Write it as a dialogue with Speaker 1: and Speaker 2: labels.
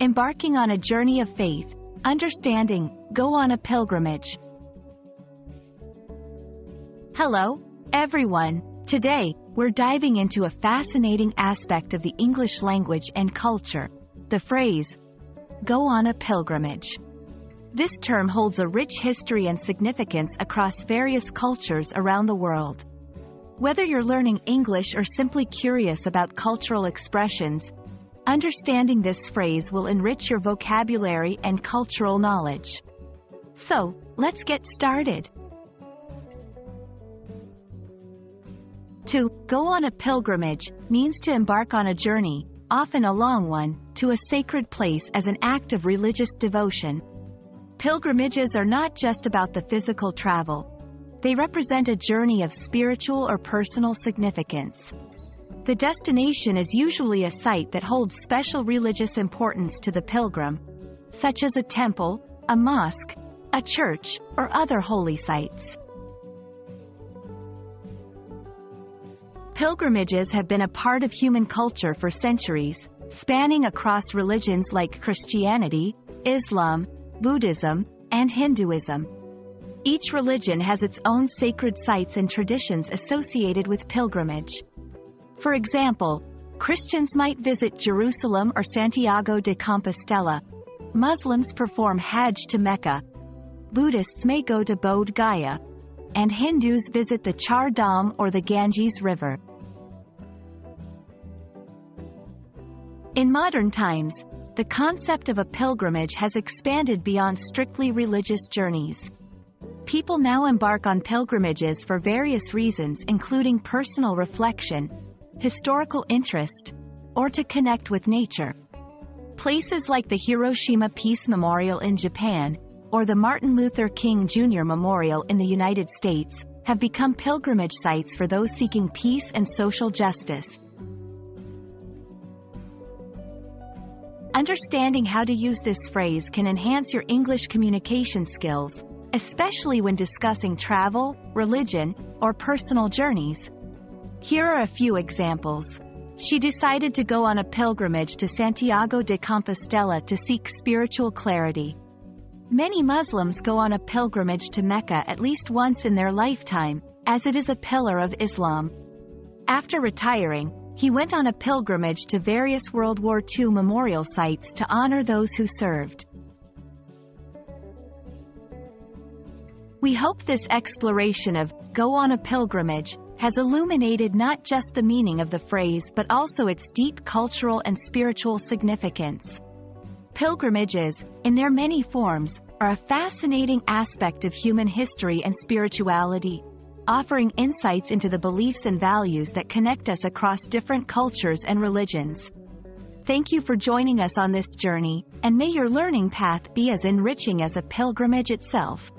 Speaker 1: Embarking on a journey of faith, understanding, go on a pilgrimage. Hello, everyone. Today, we're diving into a fascinating aspect of the English language and culture, the phrase, go on a pilgrimage. This term holds a rich history and significance across various cultures around the world. Whether you're learning English or simply curious about cultural expressions, understanding this phrase will enrich your vocabulary and cultural knowledge. So, let's get started. To go on a pilgrimage means to embark on a journey, often a long one, to a sacred place as an act of religious devotion. Pilgrimages are not just about the physical travel. They represent a journey of spiritual or personal significance. The destination is usually a site that holds special religious importance to the pilgrim, such as a temple, a mosque, a church, or other holy sites. Pilgrimages have been a part of human culture for centuries, spanning across religions like Christianity, Islam, Buddhism, and Hinduism. Each religion has its own sacred sites and traditions associated with pilgrimage. For example, Christians might visit Jerusalem or Santiago de Compostela. Muslims perform Hajj to Mecca. Buddhists may go to Bodh Gaya. And Hindus visit the Char Dham or the Ganges River. In modern times, the concept of a pilgrimage has expanded beyond strictly religious journeys. People now embark on pilgrimages for various reasons, including personal reflection, historical interest, or to connect with nature. Places like the Hiroshima Peace Memorial in Japan, or the Martin Luther King Jr. Memorial in the United States, have become pilgrimage sites for those seeking peace and social justice. Understanding how to use this phrase can enhance your English communication skills, especially when discussing travel, religion, or personal journeys. Here are a few examples. She decided to go on a pilgrimage to Santiago de Compostela to seek spiritual clarity. Many Muslims go on a pilgrimage to Mecca at least once in their lifetime, as it is a pillar of Islam. After retiring, he went on a pilgrimage to various World War II memorial sites to honor those who served. We hope this exploration of go on a pilgrimage has illuminated not just the meaning of the phrase but also its deep cultural and spiritual significance. Pilgrimages, in their many forms, are a fascinating aspect of human history and spirituality, offering insights into the beliefs and values that connect us across different cultures and religions. Thank you for joining us on this journey, and may your learning path be as enriching as a pilgrimage itself.